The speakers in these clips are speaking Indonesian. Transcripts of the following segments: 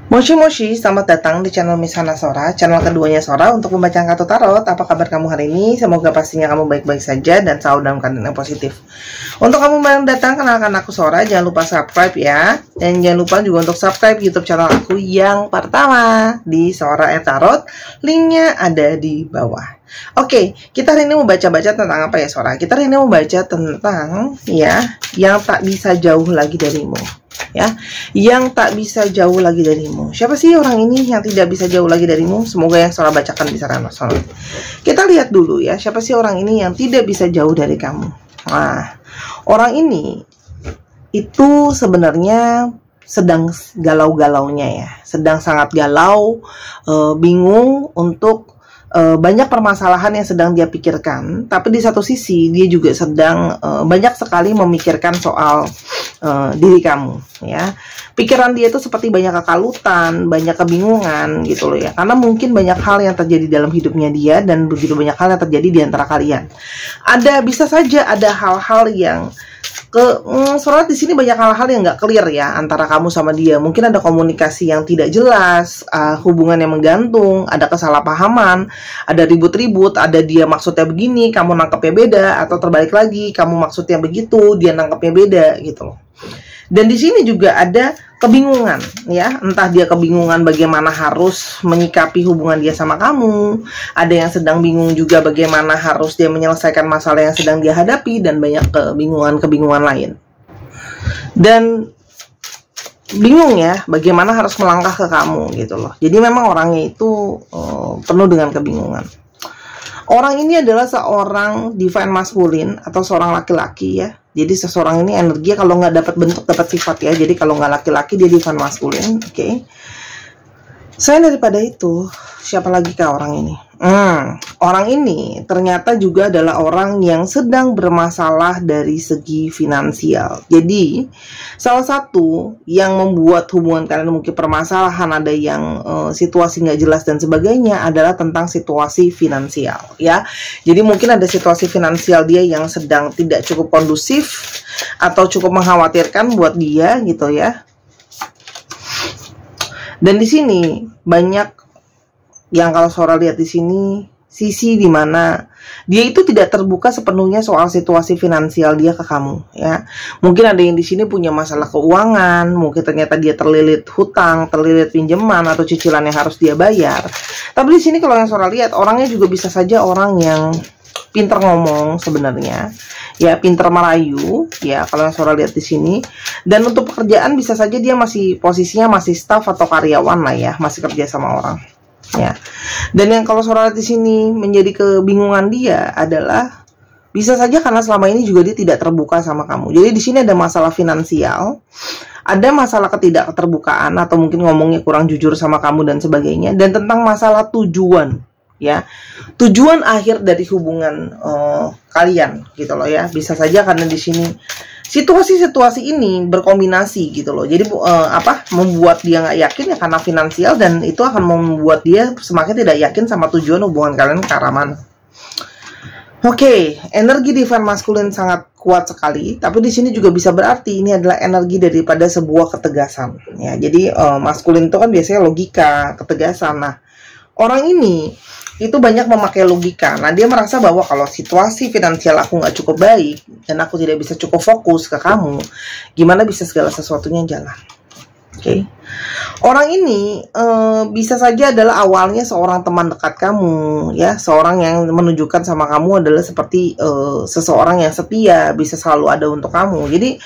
Moshi Moshi, selamat datang di channel Miss Hana Sora, channel keduanya Sora untuk membaca kartu tarot. Apa kabar kamu hari ini? Semoga pastinya kamu baik-baik saja dan selalu dalam keadaan yang positif. Untuk kamu yang datang, kenalkan aku Sora, jangan lupa subscribe ya. Dan jangan lupa juga untuk subscribe YouTube channel aku yang pertama di Sora Tarot. Linknya ada di bawah. Oke, kita hari ini mau baca-baca tentang apa ya Sora? Kita hari ini mau baca tentang ya, yang tak bisa jauh lagi darimu. Ya, yang tak bisa jauh lagi darimu. Siapa sih orang ini yang tidak bisa jauh lagi darimu? Semoga yang Sora bacakan bisa resonate. Kita lihat dulu ya, siapa sih orang ini yang tidak bisa jauh dari kamu. Nah, orang ini itu sebenarnya sedang galau-galaunya ya, sedang sangat galau, bingung untuk banyak permasalahan yang sedang dia pikirkan, tapi di satu sisi dia juga sedang banyak sekali memikirkan soal diri kamu ya. Pikiran dia itu seperti banyak kekalutan, banyak kebingungan gitu loh ya, karena mungkin banyak hal yang terjadi dalam hidupnya dia dan begitu banyak hal yang terjadi di antara kalian. Bisa saja ada hal-hal yang soalnya di sini banyak hal-hal yang nggak clear ya antara kamu sama dia. Mungkin ada komunikasi yang tidak jelas, hubungan yang menggantung, ada kesalahpahaman, ada ribut-ribut, ada dia maksudnya begini, kamu nangkepnya beda, atau terbalik lagi, kamu maksudnya begitu, dia nangkepnya beda gitu loh. Dan di sini juga ada kebingungan ya, entah dia kebingungan bagaimana harus menyikapi hubungan dia sama kamu, ada yang sedang bingung juga bagaimana harus dia menyelesaikan masalah yang sedang dia hadapi, dan banyak kebingungan lain. Dan bingung ya bagaimana harus melangkah ke kamu gitu loh. Jadi memang orangnya itu penuh dengan kebingungan. Orang ini adalah seorang divine maskulin atau seorang laki-laki ya. Jadi seseorang ini energi kalau nggak dapat bentuk dapat sifat ya. Jadi kalau nggak laki-laki dia divine maskulin, oke. Selain daripada itu, siapa lagi kah orang ini? Orang ini ternyata juga adalah orang yang sedang bermasalah dari segi finansial. Jadi salah satu yang membuat hubungan kalian mungkin permasalahan, ada yang situasi nggak jelas dan sebagainya, adalah tentang situasi finansial ya. Jadi mungkin ada situasi finansial dia yang sedang tidak cukup kondusif atau cukup mengkhawatirkan buat dia gitu ya. Dan di sini banyak yang kalau Sora lihat di sini sisi dimana dia itu tidak terbuka sepenuhnya soal situasi finansial dia ke kamu ya. Mungkin ada yang di sini punya masalah keuangan, mungkin ternyata dia terlilit hutang, terlilit pinjaman atau cicilan yang harus dia bayar. Tapi di sini kalau yang Sora lihat, orangnya juga bisa saja orang yang pinter ngomong sebenarnya ya, pinter merayu ya kalau yang Sora lihat di sini. Dan untuk pekerjaan bisa saja dia masih posisinya masih staff atau karyawan lah ya, masih kerja sama orang ya. Dan yang kalau Sora lihat di sini menjadi kebingungan dia adalah bisa saja karena selama ini juga dia tidak terbuka sama kamu. Jadi di sini ada masalah finansial, ada masalah ketidakterbukaan atau mungkin ngomongnya kurang jujur sama kamu dan sebagainya, dan tentang masalah tujuan ya, tujuan akhir dari hubungan kalian gitu loh ya. Bisa saja karena di sini situasi-situasi ini berkombinasi gitu loh. Jadi membuat dia nggak yakin ya karena finansial, dan itu akan membuat dia semakin tidak yakin sama tujuan hubungan kalian ke arah mana. Oke, energi divine maskulin sangat kuat sekali, tapi di sini juga bisa berarti ini adalah energi daripada sebuah ketegasan ya. Jadi maskulin itu kan biasanya logika, ketegasan. Nah, orang ini itu banyak memakai logika. Nah, dia merasa bahwa kalau situasi finansial aku nggak cukup baik dan aku tidak bisa cukup fokus ke kamu, gimana bisa segala sesuatunya jalan. Oke. Orang ini bisa saja adalah awalnya seorang teman dekat kamu ya, seorang yang menunjukkan sama kamu adalah seperti seseorang yang setia, bisa selalu ada untuk kamu. Jadi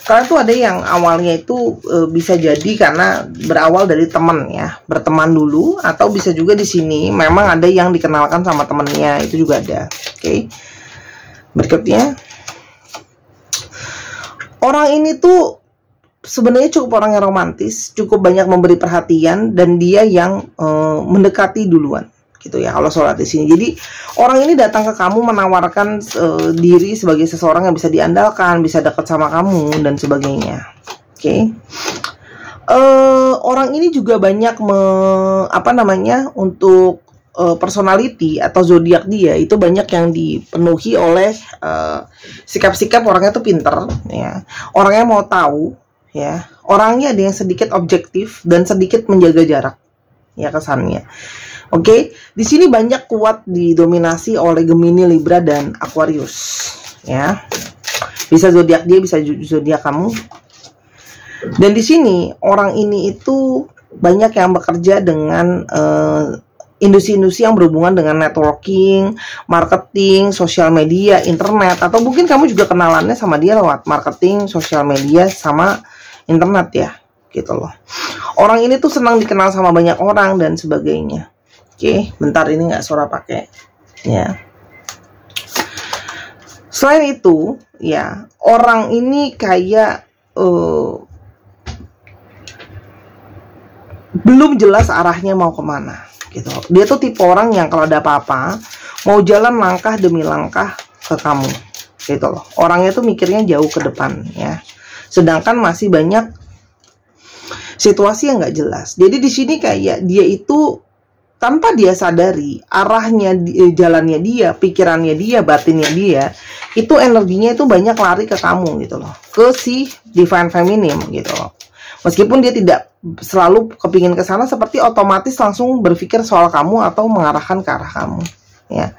kalian tuh ada yang awalnya itu bisa jadi karena berawal dari teman ya, berteman dulu, atau bisa juga di sini memang ada yang dikenalkan sama temennya, itu juga ada. Oke. Berikutnya, orang ini tuh sebenarnya cukup orang yang romantis, cukup banyak memberi perhatian, dan dia yang mendekati duluan gitu ya kalau sholat di sini. Jadi orang ini datang ke kamu menawarkan diri sebagai seseorang yang bisa diandalkan, bisa dekat sama kamu dan sebagainya. Oke. Orang ini juga banyak untuk personality atau zodiak dia itu banyak yang dipenuhi oleh sikap-sikap orangnya tuh pinter ya. Orangnya mau tahu ya. Orangnya ada yang sedikit objektif dan sedikit menjaga jarak, ya kesannya. Oke, di sini banyak kuat didominasi oleh Gemini, Libra, dan Aquarius, ya. Bisa zodiak dia, bisa zodiak kamu. Dan di sini orang ini itu banyak yang bekerja dengan industri-industri yang berhubungan dengan networking, marketing, sosial media, internet, atau mungkin kamu juga kenalannya sama dia lewat marketing, sosial media, sama internet ya, gitu loh. Orang ini tuh senang dikenal sama banyak orang dan sebagainya. Oke, bentar ini nggak suara pakai, ya. Selain itu, ya, orang ini kayak belum jelas arahnya mau kemana. Gitu. Dia tuh tipe orang yang kalau ada apa-apa mau jalan langkah demi langkah ke kamu, gitu loh. Orangnya tuh mikirnya jauh ke depan, ya. Sedangkan masih banyak situasi yang nggak jelas. Jadi di sini kayak dia itu tanpa dia sadari arahnya, jalannya dia, pikirannya dia, batinnya dia, itu energinya itu banyak lari ke kamu, gitu loh, ke si Divine Feminine, gitu loh. Meskipun dia tidak selalu kepingin ke sana, seperti otomatis langsung berpikir soal kamu atau mengarahkan ke arah kamu, ya.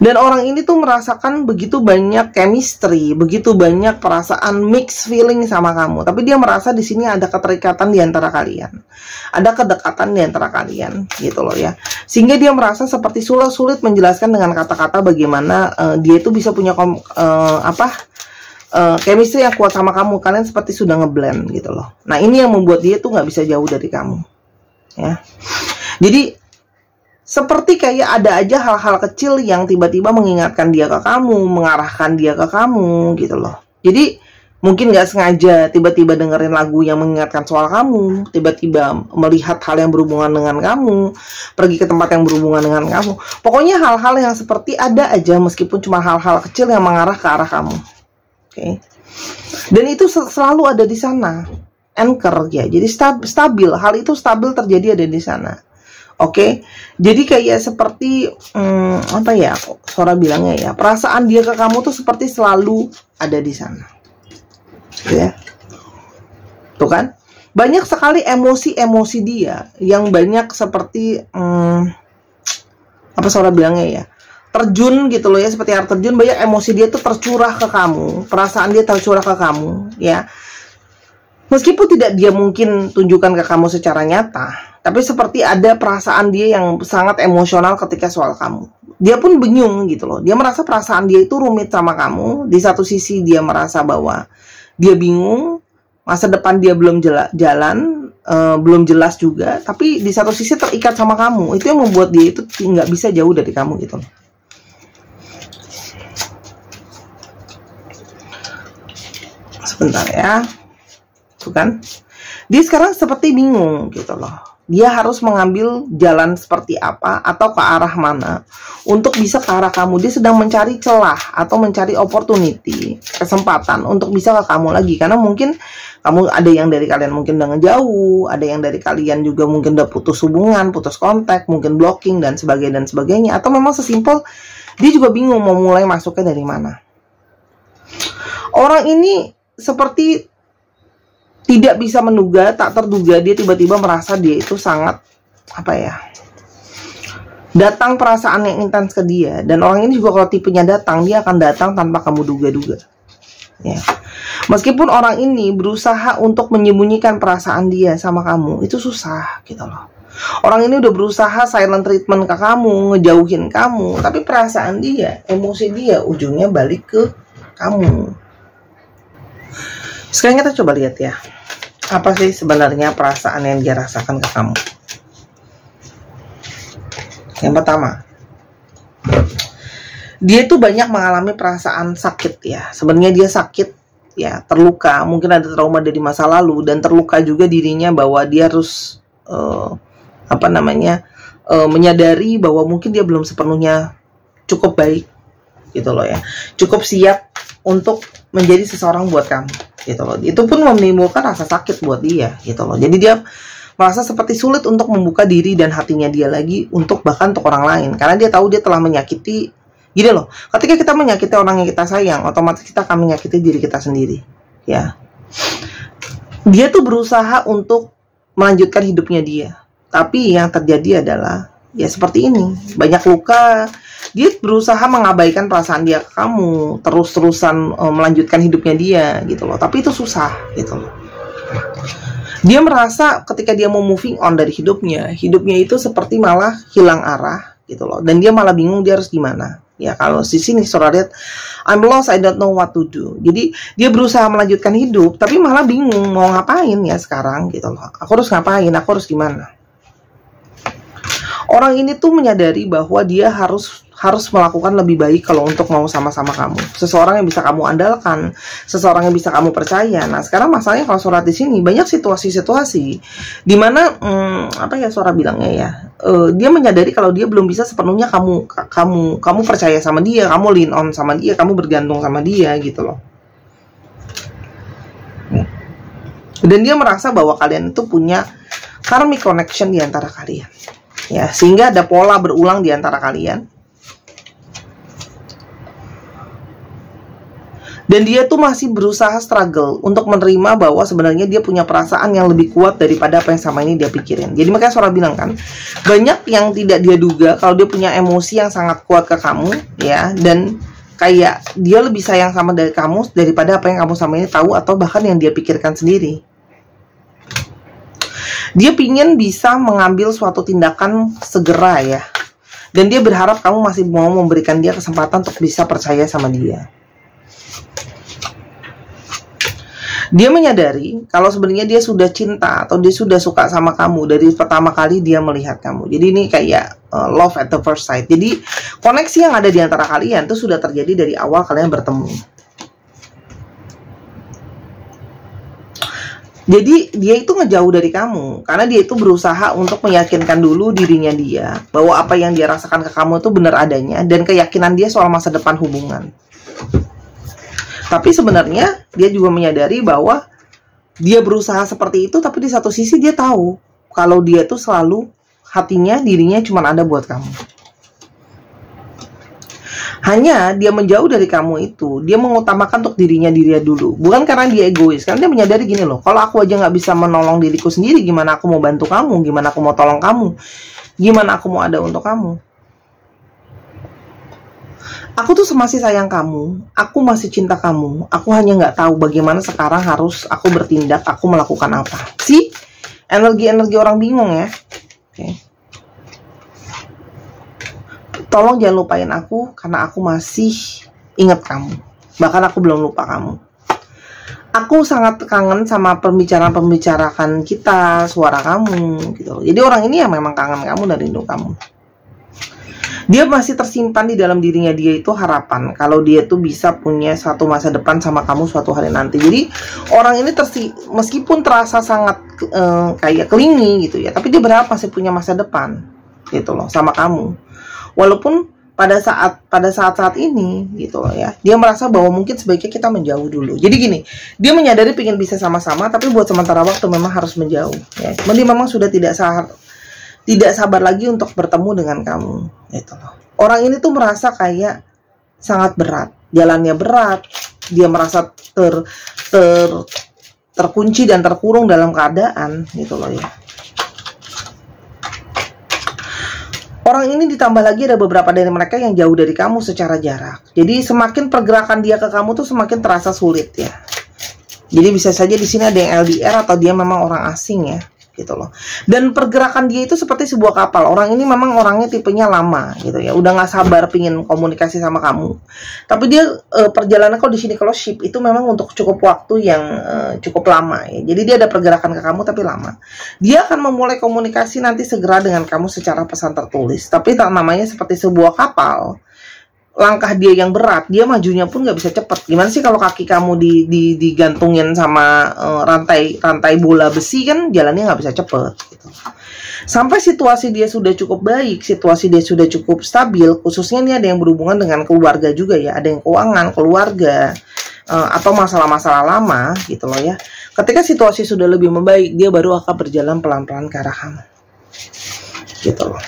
Dan orang ini tuh merasakan begitu banyak chemistry, begitu banyak perasaan mixed feeling sama kamu. Tapi dia merasa di sini ada keterikatan di antara kalian, ada kedekatan di antara kalian, gitu loh ya. Sehingga dia merasa seperti sulit menjelaskan dengan kata-kata bagaimana dia itu bisa punya chemistry yang kuat sama kamu. Kalian seperti sudah ngeblend, gitu loh. Nah, ini yang membuat dia tuh nggak bisa jauh dari kamu, ya. Jadi seperti kayak ada aja hal-hal kecil yang tiba-tiba mengingatkan dia ke kamu, mengarahkan dia ke kamu, gitu loh. Jadi mungkin nggak sengaja tiba-tiba dengerin lagu yang mengingatkan soal kamu, tiba-tiba melihat hal yang berhubungan dengan kamu, pergi ke tempat yang berhubungan dengan kamu. Pokoknya hal-hal yang seperti ada aja, meskipun cuma hal-hal kecil yang mengarah ke arah kamu. Oke. Dan itu selalu ada di sana, anchor ya. Jadi stabil, hal itu stabil terjadi ada di sana. Oke. Jadi kayak seperti apa ya, Sora bilangnya ya, perasaan dia ke kamu tuh seperti selalu ada di sana. Ya. Tuh kan? Banyak sekali emosi-emosi dia yang banyak seperti apa Sora bilangnya ya, terjun gitu loh ya, seperti air terjun. Banyak emosi dia tuh tercurah ke kamu, perasaan dia tercurah ke kamu, ya. Meskipun tidak dia mungkin tunjukkan ke kamu secara nyata, tapi seperti ada perasaan dia yang sangat emosional ketika soal kamu. Dia pun bingung gitu loh. Dia merasa perasaan dia itu rumit sama kamu. Di satu sisi dia merasa bahwa dia bingung, masa depan dia belum jalan, belum jelas juga. Tapi di satu sisi terikat sama kamu. Itu yang membuat dia itu nggak bisa jauh dari kamu gitu loh. Sebentar ya. Tuh kan? Dia sekarang seperti bingung gitu loh. Dia harus mengambil jalan seperti apa atau ke arah mana untuk bisa ke arah kamu. Dia sedang mencari celah atau mencari opportunity, kesempatan untuk bisa ke kamu lagi. Karena mungkin kamu ada yang dari kalian mungkin udah ngejauh, ada yang dari kalian juga mungkin udah putus hubungan, putus kontak, mungkin blocking dan sebagainya. Atau memang sesimpel dia juga bingung mau mulai masuknya dari mana. Orang ini seperti tidak bisa menduga, tak terduga, dia tiba-tiba merasa dia itu sangat, apa ya, datang perasaan yang intens ke dia. Dan orang ini juga kalau tipenya datang, dia akan datang tanpa kamu duga-duga, ya. Meskipun orang ini berusaha untuk menyembunyikan perasaan dia sama kamu, itu susah gitu loh. Orang ini udah berusaha silent treatment ke kamu, ngejauhin kamu, tapi perasaan dia, emosi dia, ujungnya balik ke kamu. Sekarang kita coba lihat ya, apa sih sebenarnya perasaan yang dia rasakan ke kamu. Yang pertama, dia tuh banyak mengalami perasaan sakit ya. Sebenarnya dia sakit ya, terluka, mungkin ada trauma dari masa lalu, dan terluka juga dirinya bahwa dia harus menyadari bahwa mungkin dia belum sepenuhnya cukup baik gitu loh ya, cukup siap untuk menjadi seseorang buat kamu gitu loh. Itu pun menimbulkan rasa sakit buat dia gitu loh. Jadi dia merasa seperti sulit untuk membuka diri dan hatinya dia lagi untuk bahkan untuk orang lain, karena dia tahu dia telah menyakiti. Gini loh, ketika kita menyakiti orang yang kita sayang, otomatis kita akan menyakiti diri kita sendiri ya. Dia tuh berusaha untuk melanjutkan hidupnya dia, tapi yang terjadi adalah ya seperti ini, banyak luka. Dia berusaha mengabaikan perasaan dia ke kamu, terus-terusan melanjutkan hidupnya dia gitu loh. Tapi itu susah gitu loh. Dia merasa ketika dia mau moving on dari hidupnya itu seperti malah hilang arah gitu loh. Dan dia malah bingung dia harus gimana. Ya kalau di sini Saudara lihat, I'm lost, I don't know what to do. Jadi dia berusaha melanjutkan hidup, tapi malah bingung mau ngapain ya sekarang gitu loh. Aku harus ngapain? Aku harus gimana? Orang ini tuh menyadari bahwa dia harus melakukan lebih baik kalau untuk mau sama-sama kamu. Seseorang yang bisa kamu andalkan, seseorang yang bisa kamu percaya. Nah, sekarang masalahnya kalau Saudara di sini banyak situasi-situasi di mana apa ya Saudara bilangnya ya, dia menyadari kalau dia belum bisa sepenuhnya kamu percaya sama dia, kamu lean on sama dia, kamu bergantung sama dia gitu loh. Dan dia merasa bahwa kalian itu punya karmic connection di antara kalian. Ya, sehingga ada pola berulang di antara kalian. Dan dia tuh masih berusaha struggle untuk menerima bahwa sebenarnya dia punya perasaan yang lebih kuat daripada apa yang sama ini dia pikirin. Jadi makanya Saudara bilang kan, banyak yang tidak dia duga kalau dia punya emosi yang sangat kuat ke kamu, ya. Dan kayak dia lebih sayang sama dari kamu daripada apa yang kamu sama ini tahu atau bahkan yang dia pikirkan sendiri. Dia pingin bisa mengambil suatu tindakan segera ya. Dan dia berharap kamu masih mau memberikan dia kesempatan untuk bisa percaya sama dia. Dia menyadari kalau sebenarnya dia sudah cinta atau dia sudah suka sama kamu dari pertama kali dia melihat kamu. Jadi ini kayak love at the first sight. Jadi koneksi yang ada di antara kalian itu sudah terjadi dari awal kalian bertemu. Jadi dia itu ngejauh dari kamu karena dia itu berusaha untuk meyakinkan dulu dirinya dia bahwa apa yang dia rasakan ke kamu itu benar adanya dan keyakinan dia soal masa depan hubungan. Tapi sebenarnya dia juga menyadari bahwa dia berusaha seperti itu, tapi di satu sisi dia tahu kalau dia tuh selalu hatinya, dirinya cuma ada buat kamu. Hanya dia menjauh dari kamu itu, dia mengutamakan untuk dirinya dulu. Bukan karena dia egois, karena dia menyadari gini loh, kalau aku aja nggak bisa menolong diriku sendiri, gimana aku mau bantu kamu, gimana aku mau tolong kamu, gimana aku mau ada untuk kamu. Aku tuh masih sayang kamu, aku masih cinta kamu, aku hanya nggak tahu bagaimana sekarang harus aku bertindak, aku melakukan apa. Sih, energi-energi orang bingung ya. Oke. Tolong jangan lupain aku karena aku masih ingat kamu. Bahkan aku belum lupa kamu. Aku sangat kangen sama pembicaraan kita, suara kamu gitu. Jadi orang ini yang memang kangen kamu dan rindu kamu. Dia masih tersimpan di dalam dirinya dia itu harapan kalau dia tuh bisa punya suatu masa depan sama kamu suatu hari nanti. Jadi orang ini meskipun terasa sangat kayak clingy gitu ya, tapi dia berharap masih punya masa depan gitu loh sama kamu. Walaupun pada saat ini gitu loh ya, dia merasa bahwa mungkin sebaiknya kita menjauh dulu. Jadi gini, dia menyadari pengen bisa sama-sama, tapi buat sementara waktu memang harus menjauh ya. Cuman dia memang sudah tidak sabar lagi untuk bertemu dengan kamu gitu loh. Orang ini tuh merasa kayak sangat berat, jalannya berat, dia merasa terkunci dan terkurung dalam keadaan gitu loh ya. Orang ini ditambah lagi ada beberapa dari mereka yang jauh dari kamu secara jarak. Jadi semakin pergerakan dia ke kamu tuh semakin terasa sulit ya. Jadi bisa saja di sini ada yang LDR atau dia memang orang asing ya, gitu loh. Dan pergerakan dia itu seperti sebuah kapal. Orang ini memang orangnya tipenya lama gitu ya. Udah nggak sabar pingin komunikasi sama kamu. Tapi dia perjalanan kalau di sini kalau ship itu memang untuk cukup waktu yang cukup lama ya. Jadi dia ada pergerakan ke kamu tapi lama. Dia akan memulai komunikasi nanti segera dengan kamu secara pesan tertulis. Tapi namanya seperti sebuah kapal. Langkah dia yang berat, dia majunya pun nggak bisa cepat. Gimana sih kalau kaki kamu digantungin sama rantai bola besi, kan jalannya nggak bisa cepat gitu. Sampai situasi dia sudah cukup baik, situasi dia sudah cukup stabil, khususnya ini ada yang berhubungan dengan keluarga juga ya, ada yang keuangan, keluarga, atau masalah-masalah lama gitu loh ya. Ketika situasi sudah lebih membaik, dia baru akan berjalan pelan-pelan ke arah kamu gitu loh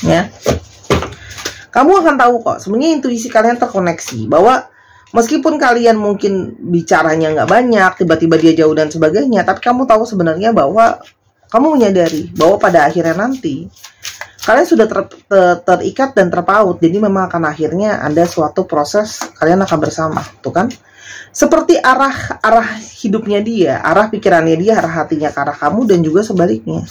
ya. Kamu akan tahu kok, sebenarnya intuisi kalian terkoneksi bahwa Meskipun kalian mungkin bicaranya nggak banyak, tiba-tiba dia jauh dan sebagainya, tapi kamu tahu sebenarnya bahwa kamu menyadari bahwa pada akhirnya nanti kalian sudah terikat dan terpaut. Jadi memang akan akhirnya ada suatu proses kalian akan bersama, tuh kan? Seperti arah hidupnya dia, arah pikirannya dia, arah hatinya ke arah kamu, dan juga sebaliknya.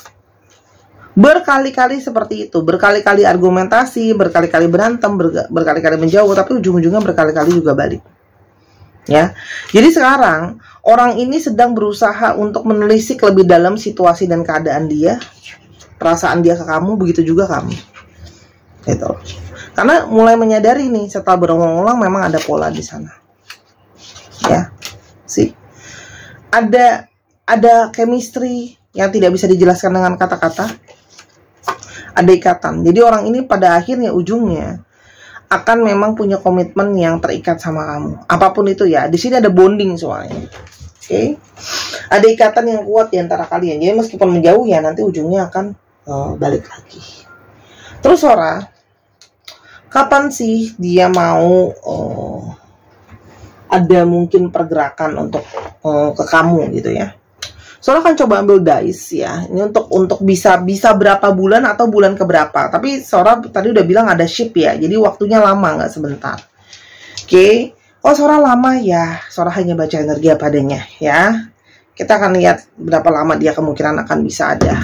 Berkali-kali seperti itu, berkali-kali argumentasi, berkali-kali berantem, berkali-kali menjauh, tapi ujung-ujungnya berkali-kali juga balik. Ya, jadi sekarang orang ini sedang berusaha untuk menelisik lebih dalam situasi dan keadaan dia, perasaan dia ke kamu, begitu juga kamu. Gitu. Karena mulai menyadari nih setelah berulang-ulang memang ada pola di sana. Ya, sih. Ada chemistry yang tidak bisa dijelaskan dengan kata-kata. Ada ikatan. Jadi orang ini pada akhirnya ujungnya akan memang punya komitmen yang terikat sama kamu. Apapun itu ya. Di sini ada bonding soalnya. Oke. Ada ikatan yang kuat di antara kalian. Jadi meskipun menjauh ya nanti ujungnya akan balik lagi. Terus Sora, kapan sih dia mau ada mungkin pergerakan untuk ke kamu gitu ya? Soalnya kan coba ambil dice ya. Ini untuk bisa berapa bulan atau bulan keberapa. Tapi Sora tadi udah bilang ada shift ya. Jadi waktunya lama, nggak sebentar. Oke. Kalau Sora lama ya, Sora hanya baca energi apa adanya ya. Kita akan lihat berapa lama dia kemungkinan akan bisa ada.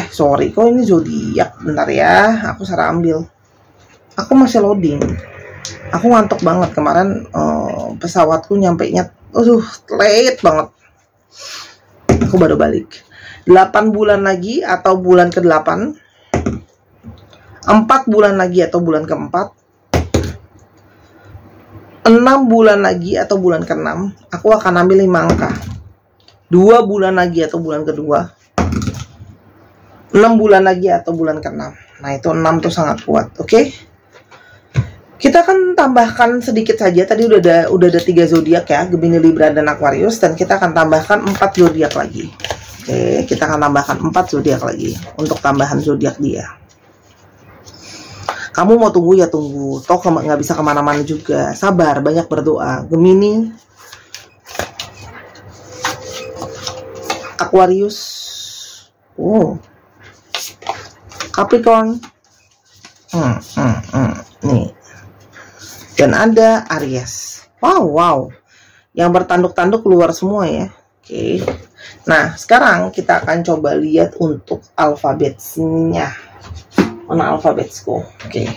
Sorry, kok ini zodiak. Bentar ya, aku Sora ambil. Aku masih loading. Aku ngantuk banget kemarin. Pesawatku nyampainya late banget. Aku baru balik. 8 bulan lagi atau bulan ke-8, 4 bulan lagi atau bulan ke-4, 6 bulan lagi atau bulan ke-6, aku akan ambil 5 angka. 2 bulan lagi atau bulan kedua, 6 bulan lagi atau bulan ke-6. Nah itu 6 tuh sangat kuat. Oke. Kita akan tambahkan sedikit saja. Tadi udah ada 3 zodiak ya, Gemini, Libra, dan Aquarius, dan kita akan tambahkan 4 zodiak lagi. Oke, kita akan tambahkan 4 zodiak lagi untuk tambahan zodiak dia. Kamu mau tunggu ya tunggu, toh nggak bisa kemana-mana juga. Sabar, banyak berdoa. Gemini, Aquarius, Capricorn, nih. Dan ada Aries. Wow. Yang bertanduk-tanduk keluar semua ya. Oke. Nah, sekarang kita akan coba lihat untuk alfabetnya. Mana alfabetku? Oke.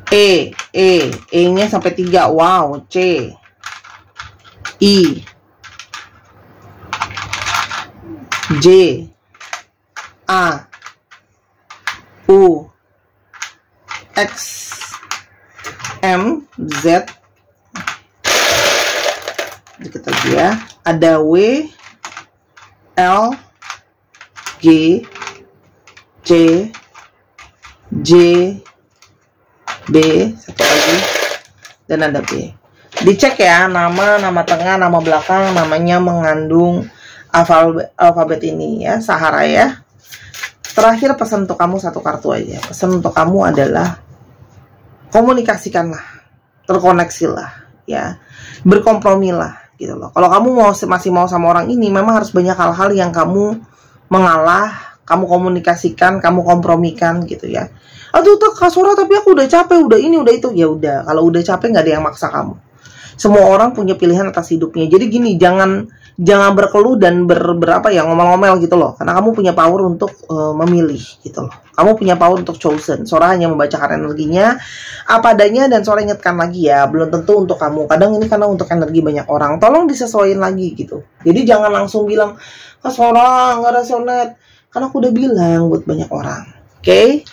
E-nya sampai 3. Wow. C, I, J, A, U, X, M, Z. Dikit lagi ya. Ada W, L, G, C, J, B, satu lagi, dan ada B. Dicek ya, nama tengah, nama belakang, namanya mengandung alfabet ini ya, Sahara ya. Terakhir pesan untuk kamu satu kartu aja. Pesan untuk kamu adalah komunikasikanlah, terkoneksilah ya, berkompromilah gitu loh. Kalau kamu masih mau sama orang ini, memang harus banyak hal-hal yang kamu mengalah, kamu komunikasikan, kamu kompromikan gitu ya. Aduh Kak Sora, tapi aku udah capek, udah ini, udah itu. Ya udah, kalau udah capek nggak ada yang maksa kamu. Semua orang punya pilihan atas hidupnya. Jadi gini, jangan berkeluh dan berapa ya, ngomel-ngomel gitu loh. Karena kamu punya power untuk memilih gitu loh. Kamu punya power untuk chosen. Sora hanya membacakan energinya apa adanya, dan Sora ingatkan lagi ya, belum tentu untuk kamu. Kadang ini karena untuk energi banyak orang. Tolong disesuaikan lagi gitu. Jadi jangan langsung bilang, Kak Sora nggak resonate. Karena aku udah bilang buat banyak orang. Oke?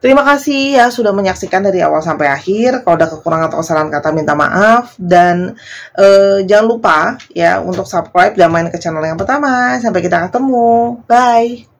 Terima kasih ya sudah menyaksikan dari awal sampai akhir. Kalau ada kekurangan atau kesalahan kata minta maaf. Dan jangan lupa ya untuk subscribe dan main ke channel yang pertama. Sampai kita ketemu. Bye.